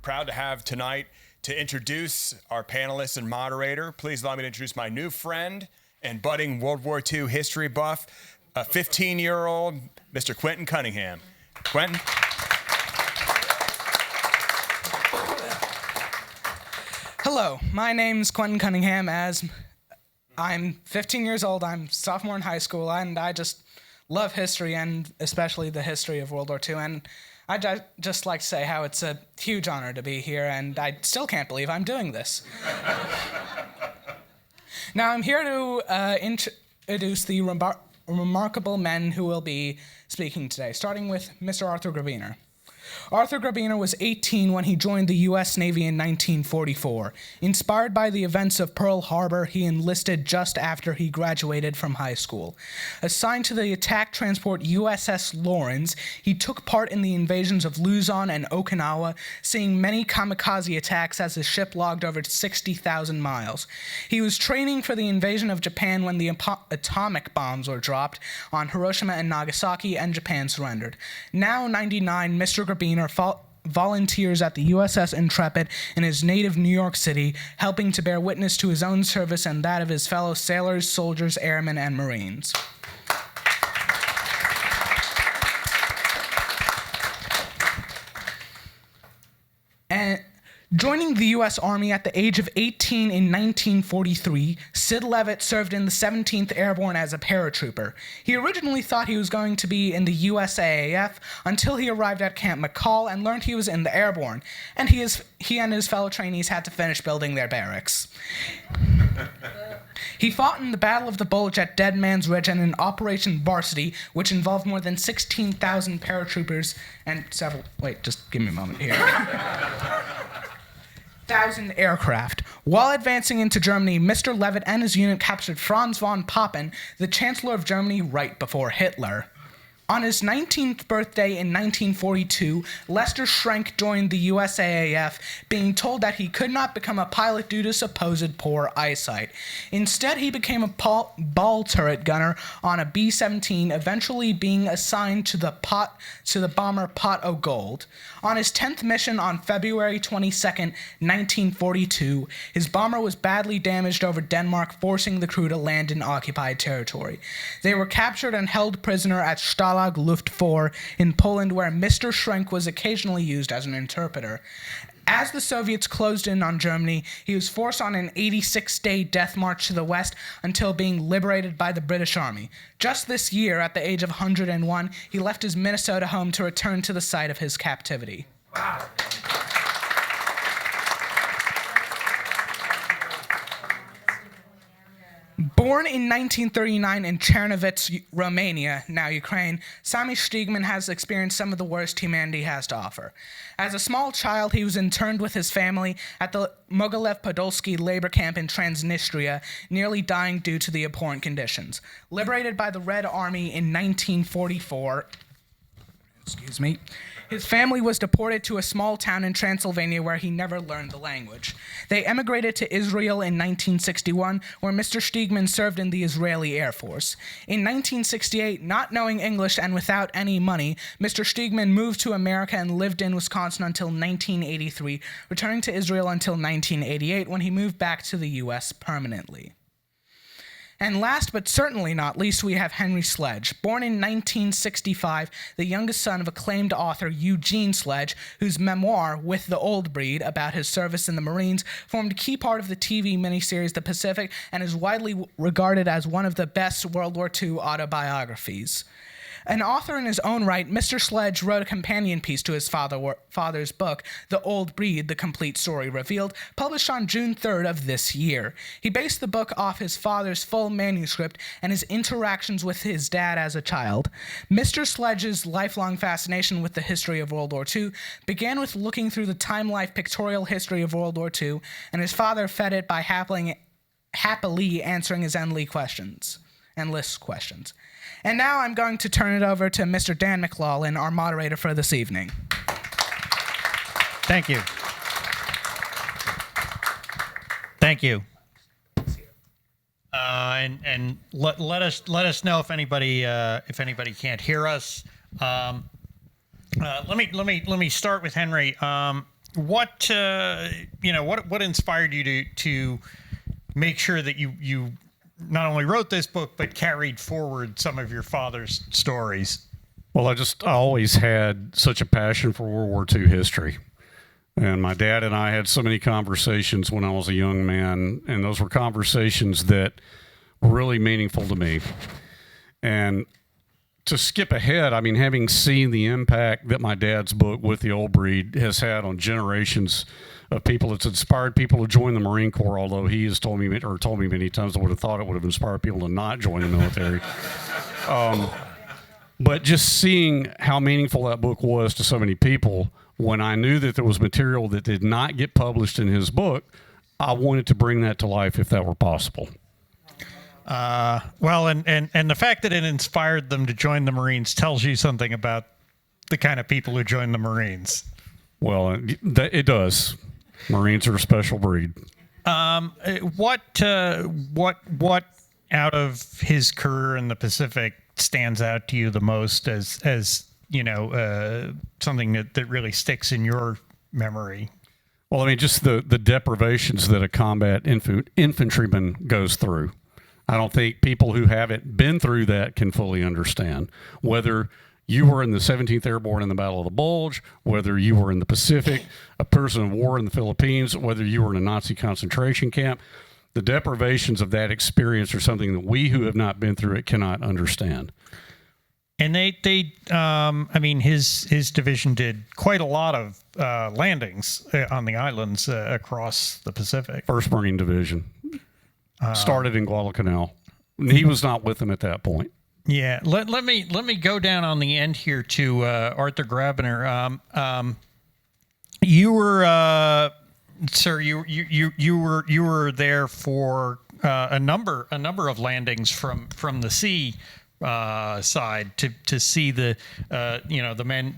proud to have tonight to introduce our panelist and moderator. Please allow me to introduce my new friend and budding World War II history buff, a 15-year-old Mr. Quentin Cunningham. Quentin? Hello, my name's Quentin Cunningham. As I'm 15 years old, I'm sophomore in high school, and I just love history, and especially the history of World War II. And I'd just like to say how it's a huge honor to be here, and I still can't believe I'm doing this. Now, I'm here to introduce the remarkable men who will be speaking today, starting with Mr. Arthur Grabiner. Arthur Grabiner was 18 when he joined the U.S. Navy in 1944. Inspired by the events of Pearl Harbor, he enlisted just after he graduated from high school. Assigned to the attack transport USS Laurens, he took part in the invasions of Luzon and Okinawa, seeing many kamikaze attacks as his ship logged over 60,000 miles. He was training for the invasion of Japan when the atomic bombs were dropped on Hiroshima and Nagasaki, and Japan surrendered. Now 99, Mr. Grabiner volunteers at the USS Intrepid in his native New York City, helping to bear witness to his own service and that of his fellow sailors, soldiers, airmen, and Marines. And joining the U.S. Army at the age of 18 in 1943, Sid Levitt served in the 17th Airborne as a paratrooper. He originally thought he was going to be in the USAAF until he arrived at Camp McCall and learned he was in the Airborne, and he and his fellow trainees had to finish building their barracks. He fought in the Battle of the Bulge at Dead Man's Ridge and in Operation Varsity, which involved more than 16,000 paratroopers and several... Wait, just give me a moment here. 1,000 aircraft. While advancing into Germany, Mr. Levitt and his unit captured Franz von Papen, the Chancellor of Germany, right before Hitler. On his 19th birthday in 1942, Lester Schrenk joined the USAAF, being told that he could not become a pilot due to supposed poor eyesight. Instead, he became a ball turret gunner on a B-17, eventually being assigned to the bomber Pot o' Gold. On his 10th mission on February 22, 1942, his bomber was badly damaged over Denmark, forcing the crew to land in occupied territory. They were captured and held prisoner at Stalag Luft IV in Poland, where Mr. Schrenk was occasionally used as an interpreter. As the Soviets closed in on Germany, he was forced on an 86-day death march to the west until being liberated by the British Army. Just this year, at the age of 101, he left his Minnesota home to return to the site of his captivity. Wow. Born in 1939 in Chernovitz, Romania, now Ukraine, Sami Stigman has experienced some of the worst humanity has to offer. As a small child, he was interned with his family at the Mogilev-Podolsky labor camp in Transnistria, nearly dying due to the abhorrent conditions. Liberated by the Red Army in 1944, his family was deported to a small town in Transylvania where he never learned the language. They emigrated to Israel in 1961, where Mr. Stigman served in the Israeli Air Force. In 1968, not knowing English and without any money, Mr. Stigman moved to America and lived in Wisconsin until 1983, returning to Israel until 1988, when he moved back to the U.S. permanently. And last but certainly not least, we have Henry Sledge. Born in 1965, the youngest son of acclaimed author Eugene Sledge, whose memoir, With the Old Breed, about his service in the Marines, formed a key part of the TV miniseries The Pacific and is widely regarded as one of the best World War II autobiographies. An author in his own right, Mr. Sledge wrote a companion piece to his father's book, The Old Breed, The Complete Story Revealed, published on June 3rd of this year. He based the book off his father's full manuscript and his interactions with his dad as a child. Mr. Sledge's lifelong fascination with the history of World War II began with looking through the time-life pictorial history of World War II, and his father fed it by happily answering his endless questions. And now I'm going to turn it over to Mr. Dan McLaughlin, our moderator for this evening. Thank you. Thank you. And let us know if anybody can't hear us. Let me start with Henry. what inspired you to make sure that you not only wrote this book but carried forward some of your father's stories? Well, I always had such a passion for World War II history. And my dad and I had so many conversations when I was a young man, and those were conversations that were really meaningful to me. And to skip ahead, I mean, having seen the impact that my dad's book, With the Old Breed, has had on generations of people, it's inspired people to join the Marine Corps, although he has told me many times I would have thought it would have inspired people to not join the military. But just seeing how meaningful that book was to so many people, when I knew that there was material that did not get published in his book, I wanted to bring that to life if that were possible. Well, and the fact that it inspired them to join the Marines tells you something about the kind of people who join the Marines. Well, it does. Marines are a special breed. What out of his career in the Pacific stands out to you the most as something that really sticks in your memory? Well, I mean, just the deprivations that a combat infantryman goes through. I don't think people who haven't been through that can fully understand. Whether you were in the 17th Airborne in the Battle of the Bulge, whether you were in the Pacific, a prisoner of war in the Philippines, whether you were in a Nazi concentration camp, the deprivations of that experience are something that we who have not been through it cannot understand. And his division did quite a lot of landings on the islands across the Pacific. 1st Marine Division started in Guadalcanal. He was not with them at that point. Yeah, let me go down on the end here to Arthur Grabiner. You were, sir, you were there for a number of landings from the sea side to see the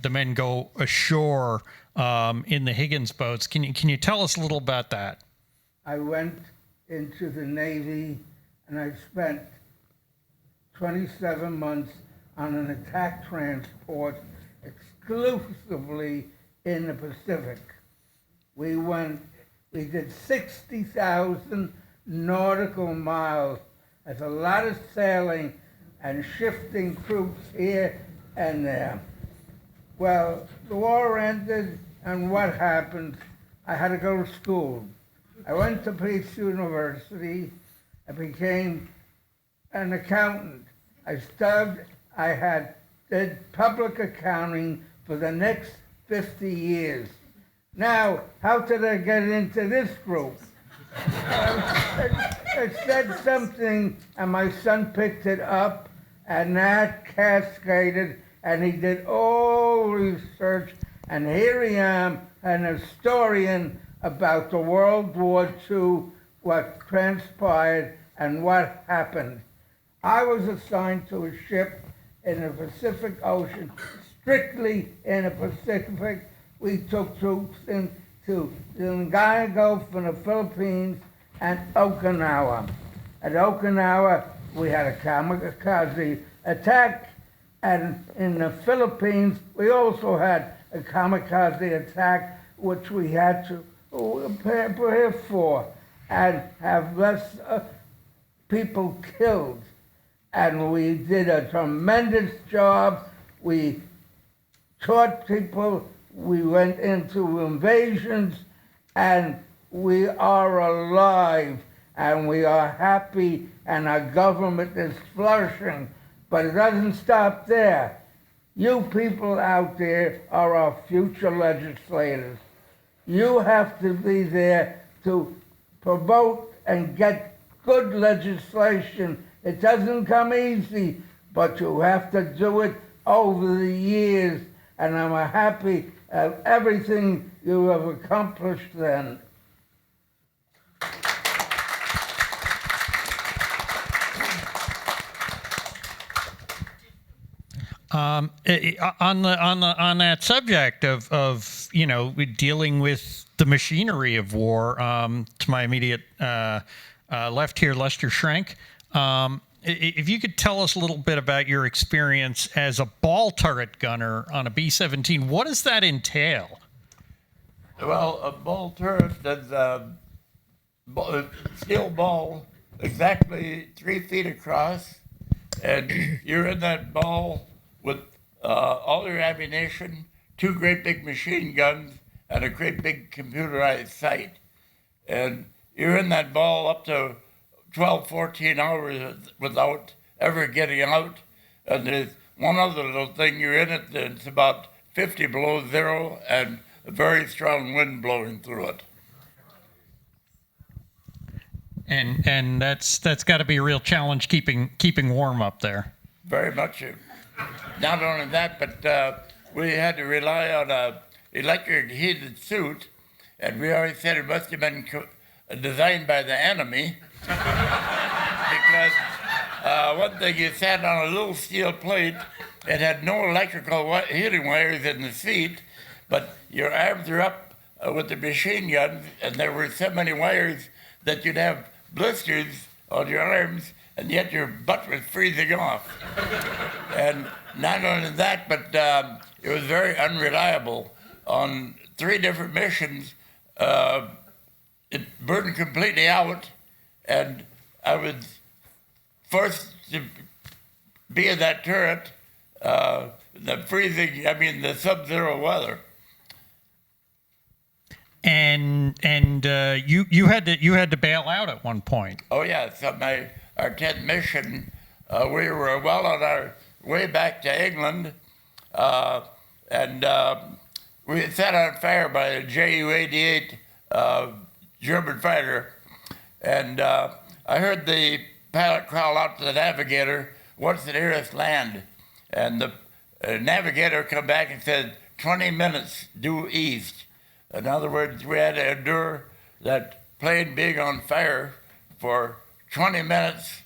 men go ashore in the Higgins boats. Can you tell us a little about that? I went into the Navy and I spent 27 months on an attack transport exclusively in the Pacific. We did 60,000 nautical miles. That's a lot of sailing and shifting troops here and there. Well, the war ended, and what happened? I had to go to school. I went to Peace University. I became an accountant. I did public accounting for the next 50 years. Now, how did I get into this group? It said something, and my son picked it up, and that cascaded, and he did all research, and here I am, an historian about the World War II, what transpired, and what happened. I was assigned to a ship in the Pacific Ocean, strictly in the Pacific. We took troops into the Ngaya Gulf in the Philippines and Okinawa. At Okinawa, we had a kamikaze attack, and in the Philippines, we also had a kamikaze attack, which we had to prepare for and have less people killed. And we did a tremendous job. We taught people, we went into invasions, and we are alive, and we are happy, and our government is flourishing. But it doesn't stop there. You people out there are our future legislators. You have to be there to promote and get good legislation. It doesn't come easy, but you have to do it over the years, and I'm happy of everything you have accomplished then. On that subject of dealing with the machinery of war, to my immediate left here, Lester Schrenk. If you could tell us a little bit about your experience as a ball turret gunner on a B-17, what does that entail? Well, a ball turret is a steel ball exactly 3 feet across, and you're in that ball with all your ammunition, 2 great big machine guns, and a great big computerized sight. And you're in that ball up to 12, 14 hours without ever getting out. And there's one other little thing, you're in it, it's about 50 below zero and a very strong wind blowing through it. And that's got to be a real challenge keeping warm up there. Very much. Not only that, but we had to rely on a electric heated suit, and we always said it must have been designed by the enemy because one thing, you sat on a little steel plate. It had no electrical heating wires in the seat, but your arms are up with the machine gun, and there were so many wires that you'd have blisters on your arms, and yet your butt was freezing off. And not only that, but it was very unreliable. On 3 different missions, it burned completely out, and I was forced to be in that turret, the sub-zero weather. And you had to bail out at one point. Oh yeah, so our 10th mission, we were well on our way back to England, and we had set on fire by a Ju-88 German fighter, and I heard the pilot crawl out to the navigator, "What's the nearest land?" And the navigator come back and said, 20 minutes due east. In other words, we had to endure that plane being on fire for 20 minutes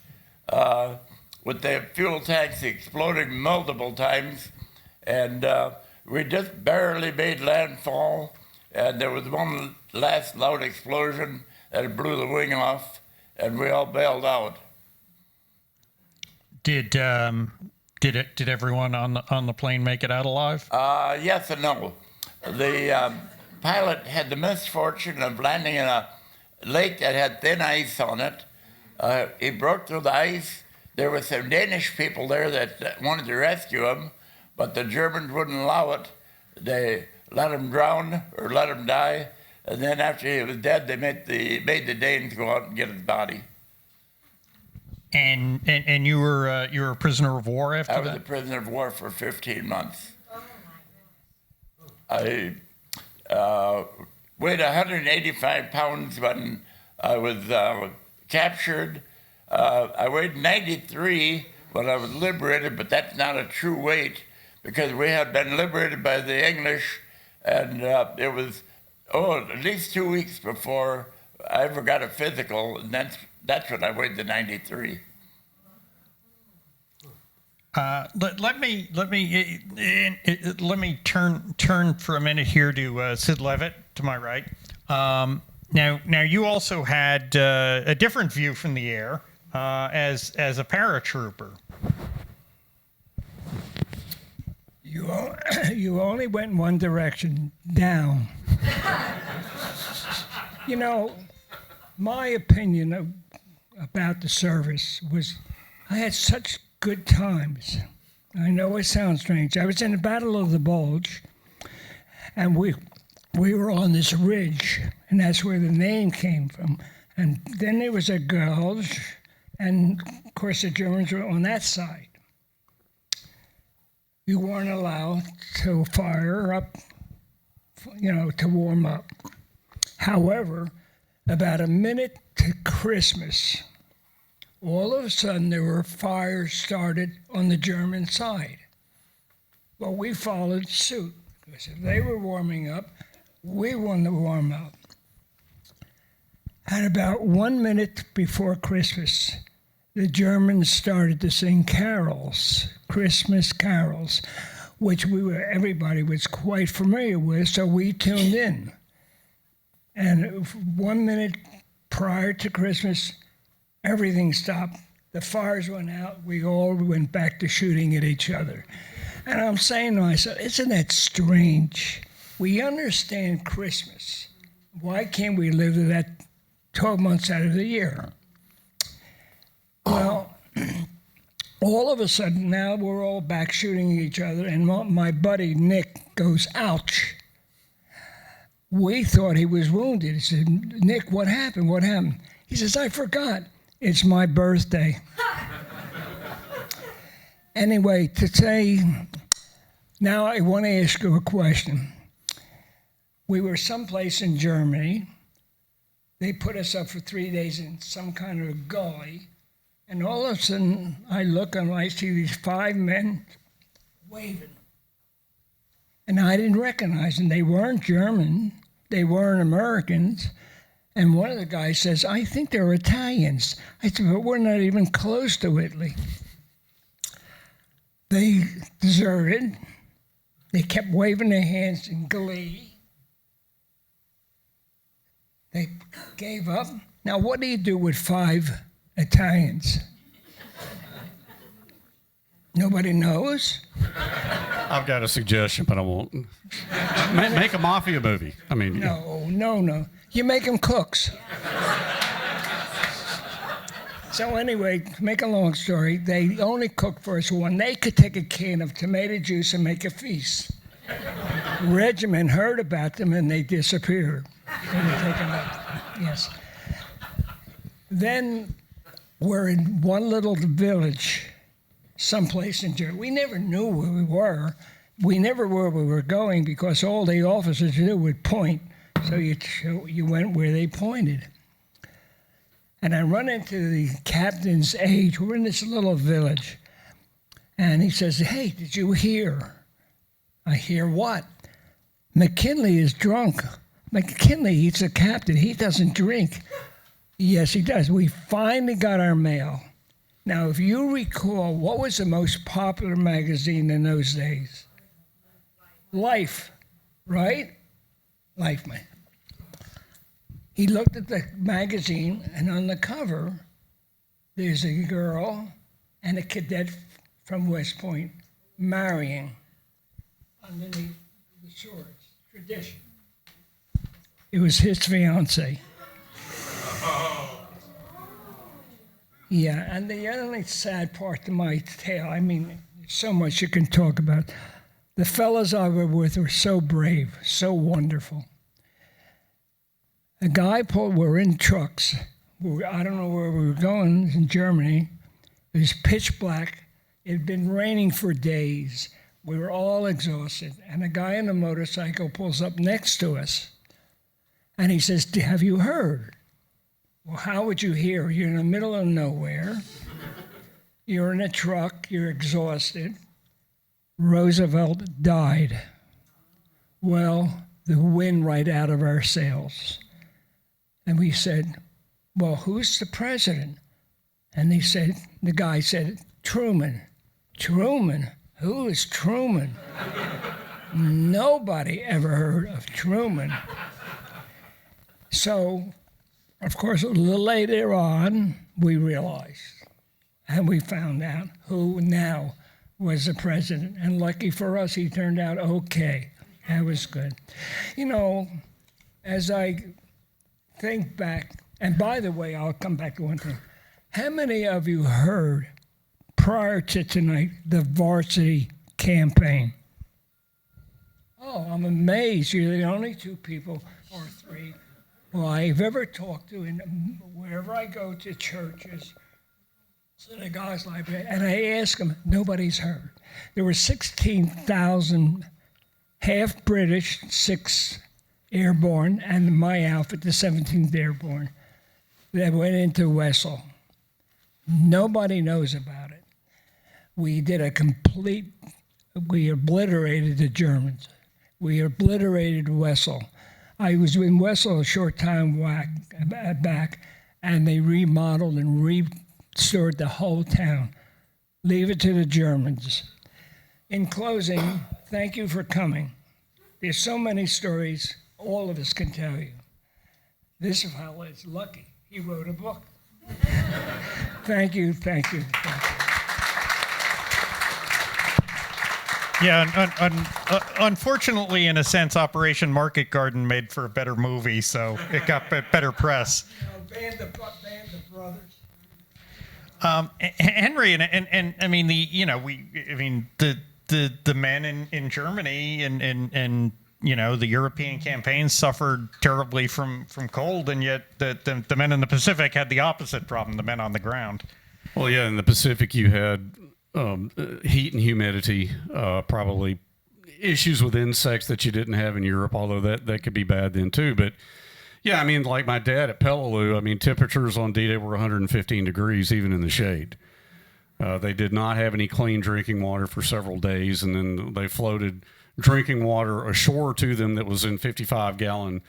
with the fuel tanks exploding multiple times. And we just barely made landfall. And there was one last loud explosion that blew the wing off, and we all bailed out. Did everyone on the plane make it out alive? Yes and no. The pilot had the misfortune of landing in a lake that had thin ice on it. He broke through the ice. There were some Danish people there that wanted to rescue him, but the Germans wouldn't allow it. They let him drown or let him die, and then after he was dead, they made the Danes go out and get his body. And you were a prisoner of war after that? I was a prisoner of war for 15 months. I weighed 185 pounds when I was captured. I weighed 93 when I was liberated, but that's not a true weight because we had been liberated by the English, and it was at least 2 weeks before I ever got a physical, and that's when I weighed the 93. Let me turn for a minute here to Sid Levitt to my right. Now you also had a different view from the air as a paratrooper. You only went in one direction, down. You know, my opinion about the service was I had such good times. I know it sounds strange. I was in the Battle of the Bulge, and we were on this ridge, and that's where the name came from. And then there was a gulch, and of course the Germans were on that side. You weren't allowed to fire up, to warm up. However, about a minute to Christmas, all of a sudden there were fires started on the German side. Well, we followed suit because if they were warming up, we wanted to warm up. At about 1 minute before Christmas, the Germans started to sing carols, Christmas carols, which everybody was quite familiar with, so we tuned in. And 1 minute prior to Christmas, everything stopped. The fires went out. We all went back to shooting at each other. And I'm saying to myself, isn't that strange? We understand Christmas. Why can't we live to that 12 months out of the year? Well, all of a sudden now we're all back shooting each other, and my buddy Nick goes, ouch. We thought he was wounded. He said, Nick, what happened? What happened? He says, I forgot. It's my birthday. Anyway, today, now I want to ask you a question. We were someplace in Germany. They put us up for 3 days in some kind of a gully. And all of a sudden, I look and I see these 5 men waving. And I didn't recognize them. They weren't German. They weren't Americans. And one of the guys says, I think they're Italians. I said, but we're not even close to Italy. They deserted. They kept waving their hands in glee. They gave up. Now, what do you do with 5 Italians? Nobody knows? I've got a suggestion, but I won't. Make a mafia movie. I mean, No. You make them cooks. So anyway, to make a long story, they only cooked for us one. They could take a can of tomato juice and make a feast. Regiment heard about them and they disappeared. They were taken up. Yes. Then we're in one little village, someplace in Germany. We never knew where we were. We never knew where we were going because all the officers knew would point. So you went where they pointed. And I run into the captain's aide. We're in this little village. And he says, hey, did you hear? I hear what? McKinley is drunk. McKinley, he's a captain. He doesn't drink. Yes, he does. We finally got our mail. Now, if you recall, what was the most popular magazine in those days? Life, right? Life, man. He looked at the magazine, and on the cover, there's a girl and a cadet from West Point marrying underneath the shorts. Tradition. It was his fiancée. Yeah, and the only sad part to my tale, I mean, there's so much you can talk about. The fellas I was with were so brave, so wonderful. We're in trucks. I don't know where we were going, in Germany. It was pitch black. It had been raining for days. We were all exhausted. And a guy on a motorcycle pulls up next to us. And he says, have you heard? Well, how would you hear? You're in the middle of nowhere. You're in a truck. You're exhausted. Roosevelt died. Well, the wind right out of our sails. And we said, well, who's the president? And the guy said, Truman. Truman? Who is Truman? Nobody ever heard of Truman. So, of course, a little later on, we realized, and we found out who now was the president. And lucky for us, he turned out okay. That was good. You know, as I think back, and by the way, I'll come back to one thing. How many of you heard prior to tonight the varsity campaign? Oh, I'm amazed. You're the only 2 people or 3 who I've ever talked to, and wherever I go to churches, synagogues, library, and I ask them, nobody's heard. There were 16,000 half British, 6 airborne, and my outfit, the 17th Airborne, that went into Wessel. Nobody knows about it. We did we obliterated the Germans. We obliterated Wessel. I was in Wessel a short time back, and they remodeled and restored the whole town. Leave it to the Germans. In closing, thank you for coming. There's so many stories all of us can tell you. This fellow is lucky. He wrote a book. Thank you. Yeah, unfortunately, in a sense, Operation Market Garden made for a better movie, so it got better press. Band of brothers. Henry, and I mean the men in Germany and the European campaigns suffered terribly from cold, and yet the men in the Pacific had the opposite problem, the men on the ground. Well, yeah, in the Pacific you had heat and humidity, probably issues with insects that you didn't have in Europe, although that could be bad then too. But yeah, I mean, like my dad at Peleliu, I mean, temperatures on D-Day were 115 degrees, even in the shade. They did not have any clean drinking water for several days, and then they floated drinking water ashore to them that was in 55-gallon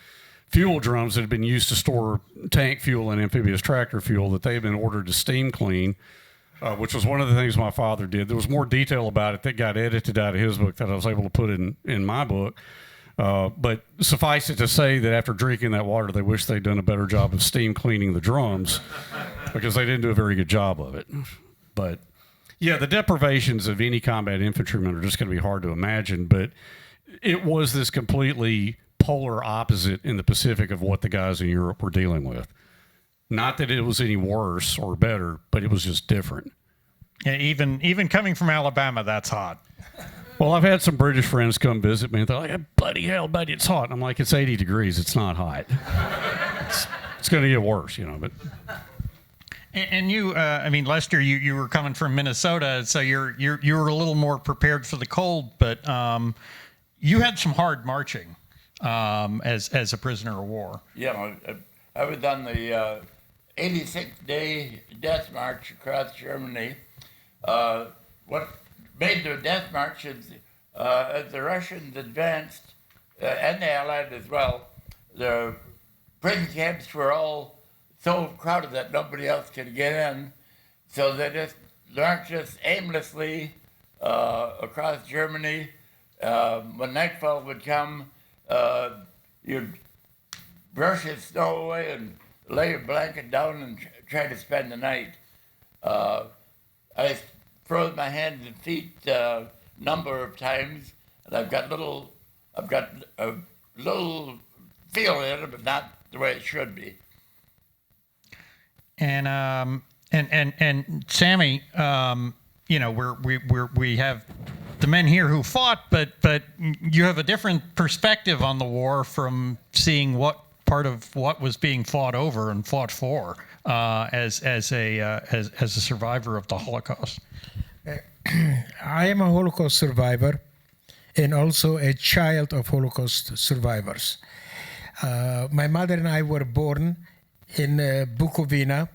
fuel drums that had been used to store tank fuel and amphibious tractor fuel that they had been ordered to steam clean, which was one of the things my father did. There was more detail about it that got edited out of his book that I was able to put in my book. But suffice it to say that after drinking that water, they wish they'd done a better job of steam cleaning the drums because they didn't do a very good job of it. But yeah, the deprivations of any combat infantryman are just going to be hard to imagine. But it was this completely polar opposite in the Pacific of what the guys in Europe were dealing with. Not that it was any worse or better, but it was just different. Yeah, even coming from Alabama, that's hot. Well, I've had some British friends come visit me, and they're like, bloody hell, buddy, it's hot. And I'm like, it's 80 degrees. It's not hot. It's going to get worse, but... And you, Lester, you were coming from Minnesota, so you were a little more prepared for the cold, but you had some hard marching as a prisoner of war. Yeah, I was on the 86th day death march across Germany. What made the death march is as the Russians advanced, and the Allied as well, the prison camps were all so crowded that nobody else could get in. So they just marched aimlessly across Germany. When nightfall would come, you'd brush the snow away and lay your blanket down and try to spend the night. I froze my hands and feet a number of times, and I've got a little feel in it, but not the way it should be. And Sammy, we have the men here who fought, but you have a different perspective on the war from seeing what part of what was being fought over and fought for as a survivor of the Holocaust. I am a Holocaust survivor and also a child of Holocaust survivors. My mother and I were born in Bukovina,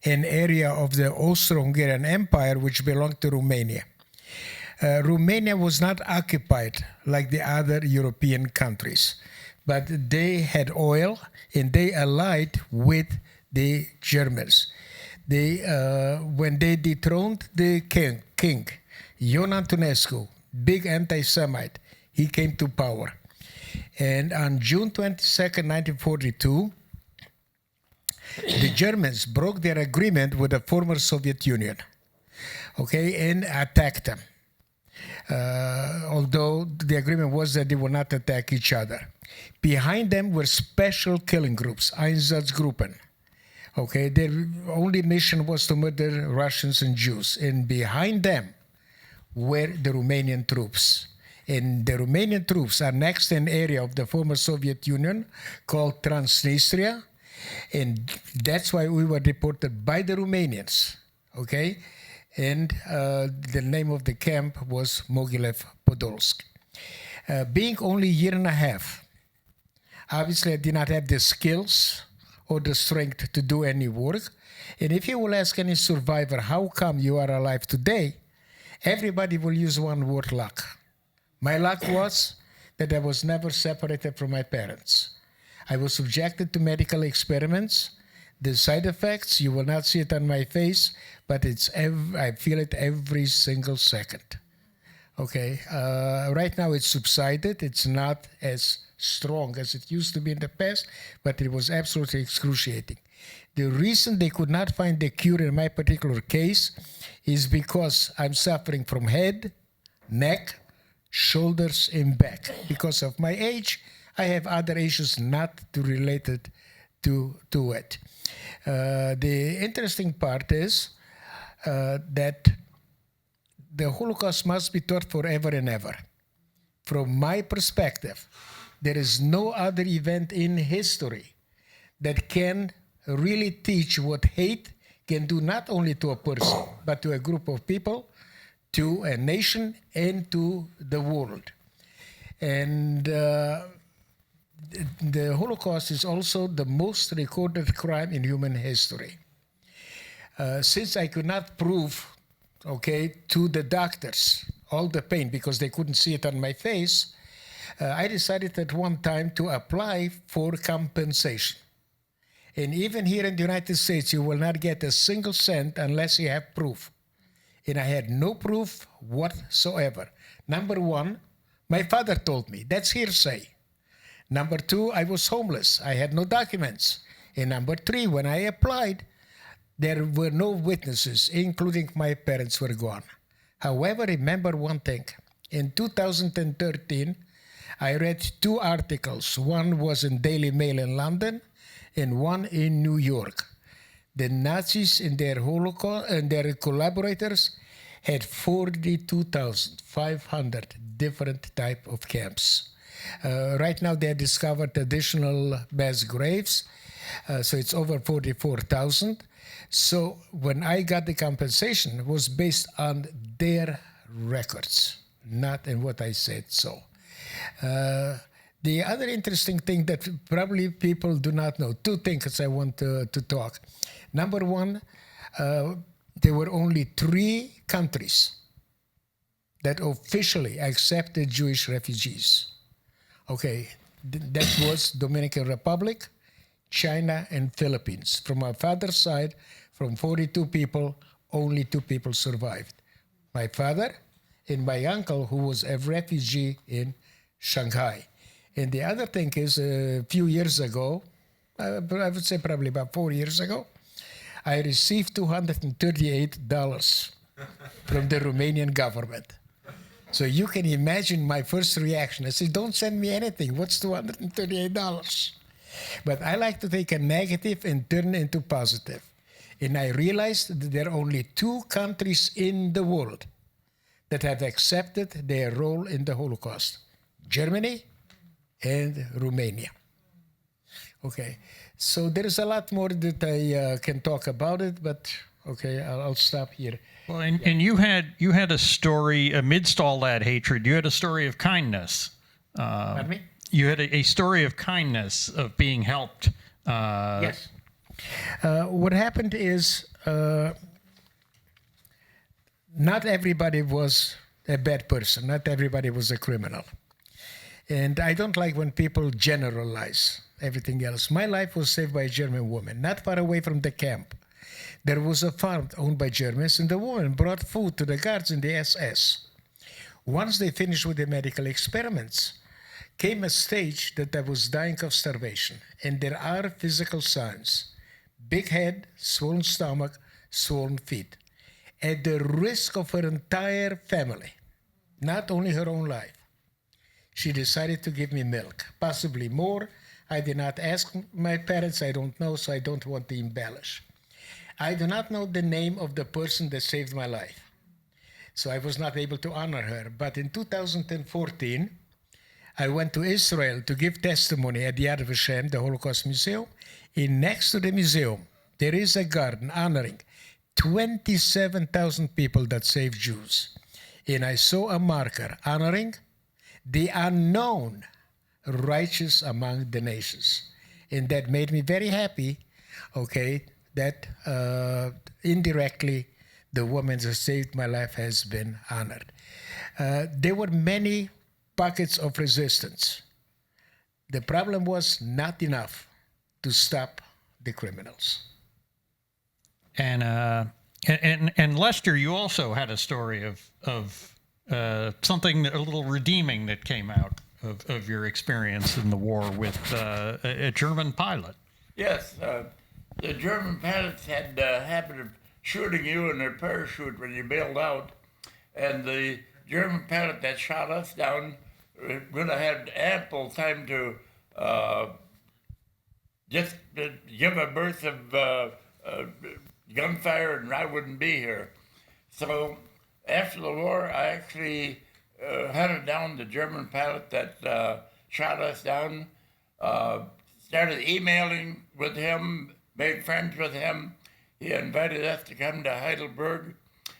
an area of the Austro-Hungarian Empire which belonged to Romania. Romania was not occupied like the other European countries, but they had oil and they allied with the Germans. When they dethroned the king, Ion Antonescu, big anti-Semite, he came to power. And on June 22nd, 1942, the Germans broke their agreement with the former Soviet Union, and attacked them. Although the agreement was that they would not attack each other. Behind them were special killing groups, Einsatzgruppen. Their only mission was to murder Russians and Jews. And behind them were the Romanian troops. And the Romanian troops are next in an area of the former Soviet Union called Transnistria. And that's why we were deported by the Romanians, And the name of the camp was Mogilev Podolsk. Being only a year and a half, obviously I did not have the skills or the strength to do any work. And if you will ask any survivor, how come you are alive today? Everybody will use one word, luck. My luck was that I was never separated from my parents. I was subjected to medical experiments. The side effects, you will not see it on my face, but I feel it every single second. Right now it's subsided. It's not as strong as it used to be in the past, but it was absolutely excruciating. The reason they could not find the cure in my particular case is because I'm suffering from head, neck, shoulders and back. Because of my age, I have other issues not related to it. The interesting part is that the Holocaust must be taught forever and ever. From my perspective, there is no other event in history that can really teach what hate can do not only to a person, but to a group of people, to a nation, and to the world. And the Holocaust is also the most recorded crime in human history. Since I could not prove, to the doctors all the pain because they couldn't see it on my face, I decided at one time to apply for compensation. And even here in the United States, you will not get a single cent unless you have proof. And I had no proof whatsoever. Number one, my father told me. That's hearsay. Number two, I was homeless. I had no documents. And number three, when I applied, there were no witnesses, including my parents were gone. However, remember one thing. In 2013, I read two articles. One was in Daily Mail in London and one in New York. The Nazis and their Holocaust and their collaborators had 42,500 different type of camps. Right now, they have discovered additional mass graves, so it's over 44,000. So when I got the compensation, it was based on their records, not in what I said so. The other interesting thing that probably people do not know, two things I want to talk. Number one, there were only 3 countries that officially accepted Jewish refugees. That was Dominican Republic, China, and Philippines. From my father's side, from 42 people, only 2 people survived. My father and my uncle, who was a refugee in Shanghai. And the other thing is, a few years ago, I would say probably about 4 years ago, I received $238 from the Romanian government. So you can imagine my first reaction. I said, don't send me anything. What's $238? But I like to take a negative and turn it into positive. And I realized that there are only 2 countries in the world that have accepted their role in the Holocaust: Germany and Romania. So there is a lot more that I can talk about it, but I'll stop here. Well, and you had a story amidst all that hatred. You had a story of kindness. Pardon me? You had a story of kindness, of being helped. Yes. What happened is not everybody was a bad person. Not everybody was a criminal. And I don't like when people generalize everything else. My life was saved by a German woman, not far away from the camp. There was a farm owned by Germans, and the woman brought food to the guards in the SS. Once they finished with the medical experiments, came a stage that I was dying of starvation. And there are physical signs: big head, swollen stomach, swollen feet. At the risk of her entire family, not only her own life, she decided to give me milk, possibly more. I did not ask my parents. I don't know, so I don't want to embellish. I do not know the name of the person that saved my life, so I was not able to honor her. But in 2014, I went to Israel to give testimony at the Yad Vashem, the Holocaust Museum. And next to the museum, there is a garden honoring 27,000 people that saved Jews. And I saw a marker honoring the unknown righteous among the nations. And that made me very happy, that indirectly the woman that saved my life has been honored. There were many pockets of resistance. The problem was not enough to stop the criminals. And Lester, you also had a story of something a little redeeming that came out of your experience in the war with a German pilot. Yes, the German pilots had a habit of shooting you in their parachute when you bailed out, and the German pilot that shot us down would have had ample time to just give a burst of gunfire, and I wouldn't be here. So after the war, I actually hunted down the German pilot that shot us down, started emailing with him, made friends with him. He invited us to come to Heidelberg,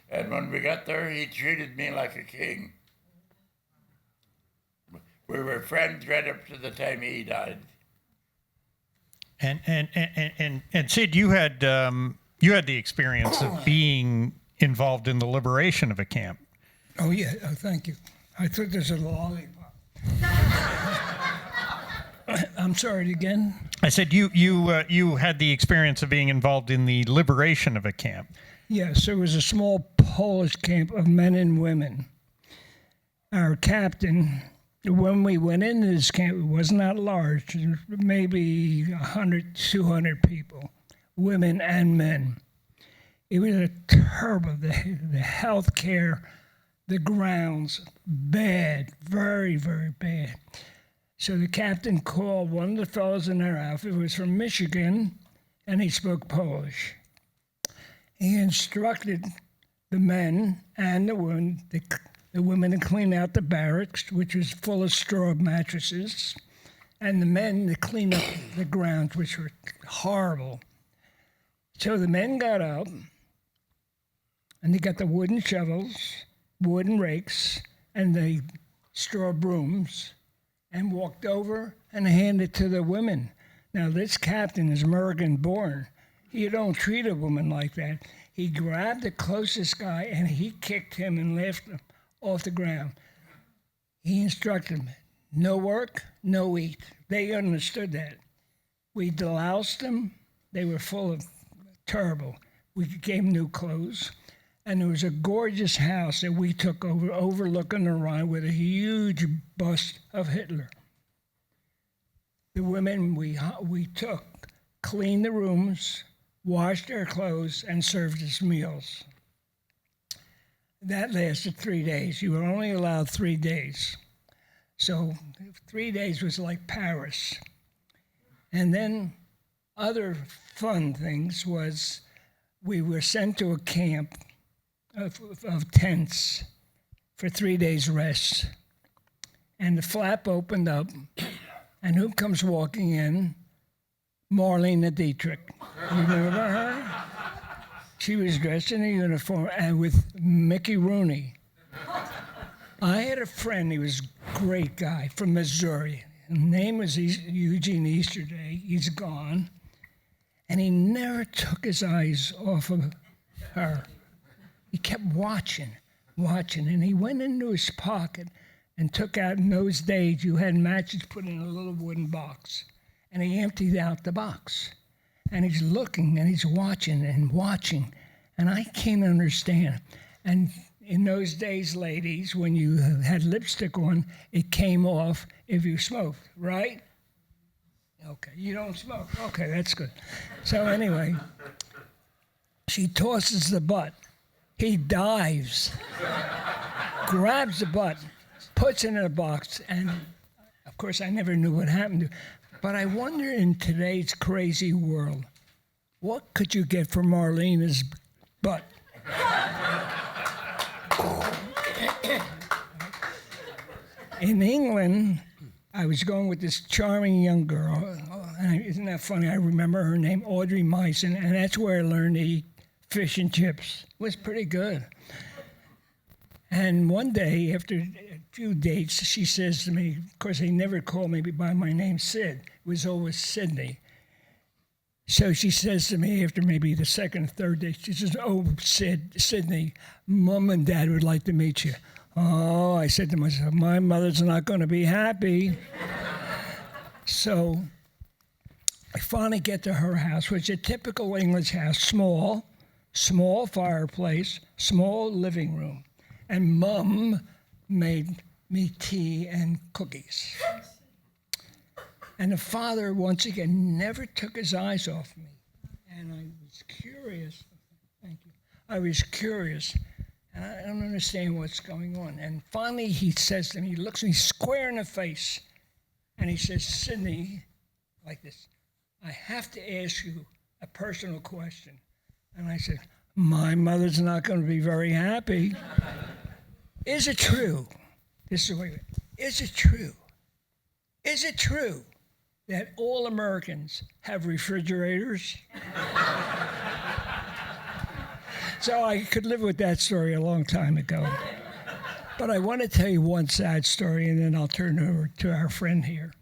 and when we got there, he treated me like a king. We were friends right up to the time he died. And Sid, you had the experience of being involved in the liberation of a camp. Oh, yeah. Oh, thank you. I thought there's a lollipop. I'm sorry, again? I said you had the experience of being involved in the liberation of a camp. Yes, there was a small Polish camp of men and women. Our captain, when we went into this camp, it was not large, maybe 100, 200 people, women and men. It was a terrible, the health care, the grounds, bad, very, very bad. So the captain called one of the fellows in our outfit, who was from Michigan, and he spoke Polish. He instructed the men and the women to clean out the barracks, which was full of straw mattresses, and the men to clean up the grounds, which were horrible. So the men got up, and they got the wooden shovels, wooden rakes, and the straw brooms, and walked over and handed it to the women. Now, this captain is American-born. You don't treat a woman like that. He grabbed the closest guy, and he kicked him and lifted him off the ground. He instructed them, no work, no eat. They understood that. We deloused them. They were full of terrible. We gave them new clothes. And there was a gorgeous house that we took over, overlooking the Rhine, with a huge bust of Hitler. The women we took cleaned the rooms, washed their clothes, and served us meals. That lasted 3 days. You were only allowed 3 days. So 3 days was like Paris. And then other fun things was we were sent to a camp of tents for 3 days rest. And the flap opened up, and who comes walking in? Marlene Dietrich. You remember her? She was dressed in a uniform and with Mickey Rooney. I had a friend, he was a great guy from Missouri. His name was Eugene Easterday. He's gone. And he never took his eyes off of her. He kept watching, and he went into his pocket and took out, in those days, you had matches put in a little wooden box, and he emptied out the box. And he's looking, and he's watching, and I can't understand. And in those days, ladies, when you had lipstick on, it came off if you smoked, right? Okay, you don't smoke. Okay, that's good. So anyway, she tosses the butt. He dives, grabs the butt, puts it in a box, and of course I never knew what happened to it. But I wonder, in today's crazy world, what could you get for Marlene's butt? In England, I was going with this charming young girl, and isn't that funny? I remember her name, Audrey Meissen, and that's where I learned to eat fish and chips. It was pretty good. And one day, after a few dates, she says to me, of course, they never called me by my name, Sid. It was always Sydney. So she says to me after maybe the second or third date, she says, oh, Sydney, Mom and Dad would like to meet you. Oh, I said to myself, my mother's not going to be happy. So I finally get to her house, which is a typical English house, small fireplace, small living room. And Mom made me tea and cookies. And the father, once again, never took his eyes off me. And I was curious. Thank you. I was curious. And I don't understand what's going on. And finally he says to me, he looks me square in the face, and he says, Sidney, like this, I have to ask you a personal question. And I said, my mother's not going to be very happy. Is it true? This is the way. Is it true? Is it true that all Americans have refrigerators? So I could live with that story a long time ago. But I want to tell you one sad story, and then I'll turn it over to our friend here.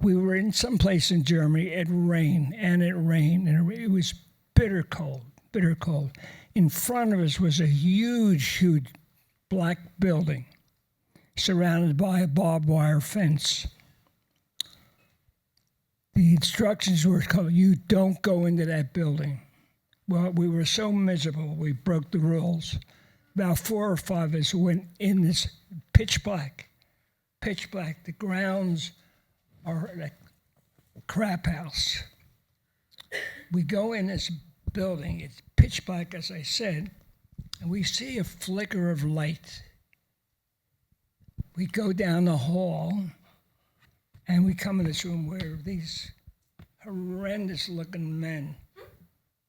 We were in some place in Germany. It rained, and it rained, and it was bitter cold, bitter cold. In front of us was a huge, huge black building surrounded by a barbed wire fence. The instructions were called, you don't go into that building. Well, we were so miserable, we broke the rules. About 4 or 5 of us went in this pitch black. The grounds are like a crap house. We go in this building, it's pitch black, as I said, and we see a flicker of light. We go down the hall, and we come in this room where these horrendous-looking men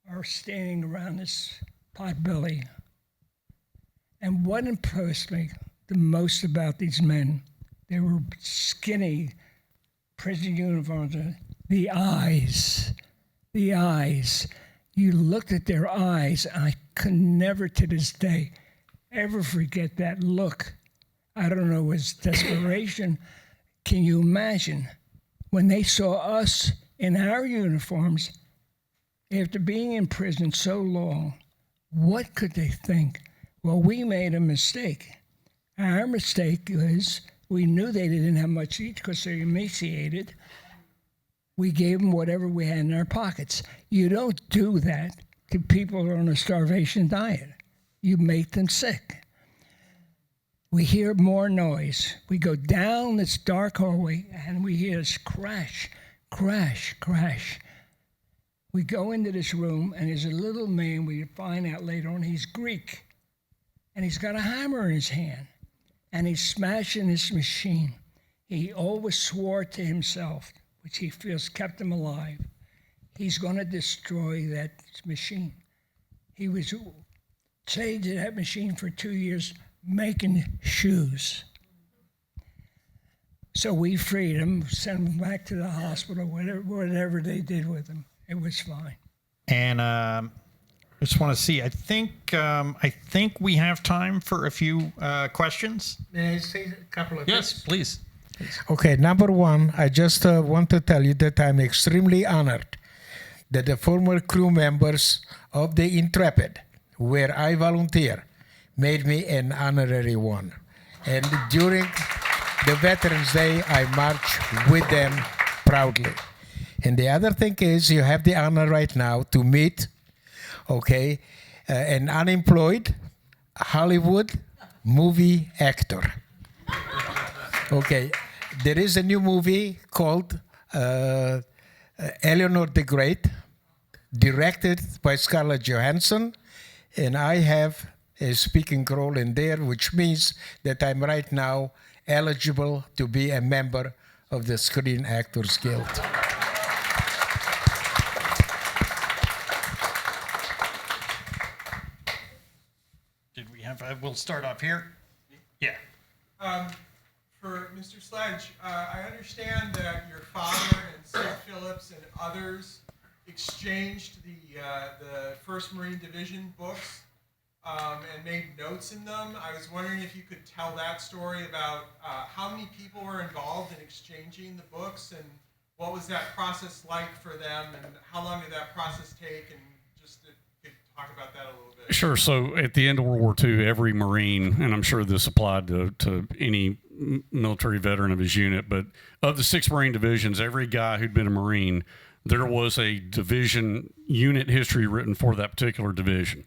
are standing around this potbelly. And what impressed me the most about these men, they were skinny, prison uniforms, the eyes. You looked at their eyes, and I could never to this day ever forget that look. I don't know, it was desperation. Can you imagine when they saw us in our uniforms, after being in prison so long, what could they think? Well, we made a mistake. Our mistake was we knew they didn't have much to eat because they're emaciated. We gave them whatever we had in our pockets. You don't do that to people who are on a starvation diet. You make them sick. We hear more noise. We go down this dark hallway, and we hear this crash, crash, crash. We go into this room, and there's a little man, we find out later on, he's Greek. And he's got a hammer in his hand, and he's smashing this machine. He always swore to himself, which he feels kept him alive, he's going to destroy that machine. He was chained to that machine for 2 years, making shoes. So we freed him, sent him back to the hospital, whatever they did with him. It was fine. And I just want to see. I think we have time for a few questions. May I say a couple of Yes, things? please. Okay, number one, I just want to tell you that I'm extremely honored that the former crew members of the Intrepid, where I volunteer, made me an honorary one. And during the Veterans Day, I march with them proudly. And the other thing is, you have the honor right now to meet, okay, an unemployed Hollywood movie actor. Okay, there is a new movie called Eleanor the Great, directed by Scarlett Johansson, and I have a speaking role in there, which means that I'm right now eligible to be a member of the Screen Actors Guild. Did we have? We'll start off here. Yeah. For Mr. Sledge, I understand that your father and Sid Phillips and others exchanged the 1st Marine Division books and made notes in them. I was wondering if you could tell that story about how many people were involved in exchanging the books and what was that process like for them and how long did that process take, and just if you could talk about that a little bit. Sure. So at the end of World War II, every Marine, and I'm sure this applied to any military veteran of his unit, but of the 6 Marine divisions, every guy who'd been a Marine, there was a division unit history written for that particular division.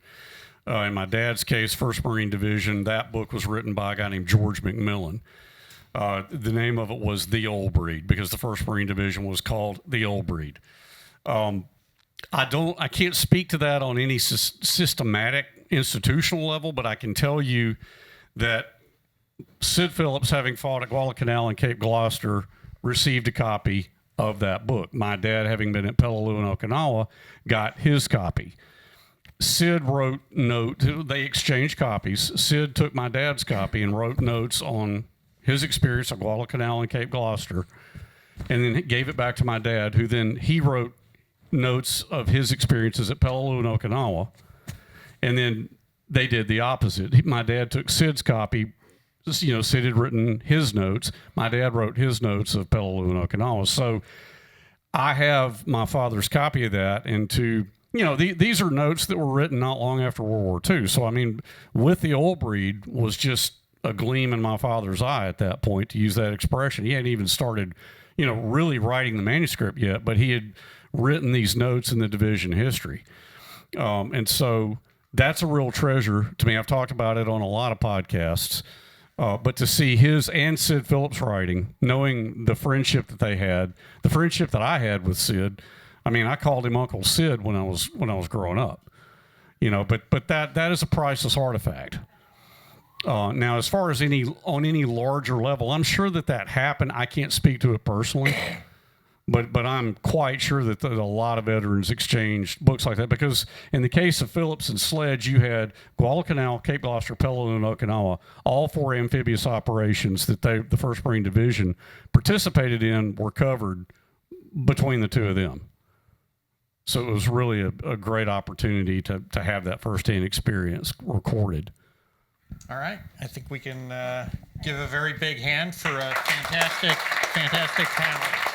In my dad's case, 1st Marine Division, that book was written by a guy named George McMillan. The name of it was The Old Breed because the 1st Marine Division was called The Old Breed. I can't speak to that on any systematic institutional level, but I can tell you that Sid Phillips, having fought at Guadalcanal and Cape Gloucester, received a copy of that book. My dad, having been at Peleliu and Okinawa, got his copy. Sid wrote notes. They exchanged copies. Sid took my dad's copy and wrote notes on his experience at Guadalcanal and Cape Gloucester, and then gave it back to my dad, who then he wrote notes of his experiences at Peleliu and Okinawa, and then they did the opposite. My dad took Sid's copy. Sid had written his notes. My dad wrote his notes of Peleliu and Okinawa. So I have my father's copy of that, and these are notes that were written not long after World War II. So, I mean, With the Old Breed was just a gleam in my father's eye at that point, to use that expression. He hadn't even started, really writing the manuscript yet, but he had written these notes in the division history. And so that's a real treasure to me. I've talked about it on a lot of podcasts. But to see his and Sid Phillips' writing, knowing the friendship that they had, the friendship that I had with Sid, I mean, I called him Uncle Sid when I was growing up, But that is a priceless artifact. Now, as far as on any larger level, I'm sure that happened. I can't speak to it personally, but I'm quite sure that a lot of veterans exchanged books like that, because in the case of Phillips and Sledge, you had Guadalcanal, Cape Gloucester, Peleliu, and Okinawa, all 4 amphibious operations that the 1st Marine Division participated in were covered between the two of them. So it was really a great opportunity to have that firsthand experience recorded. All right. I think we can give a very big hand for a fantastic panel.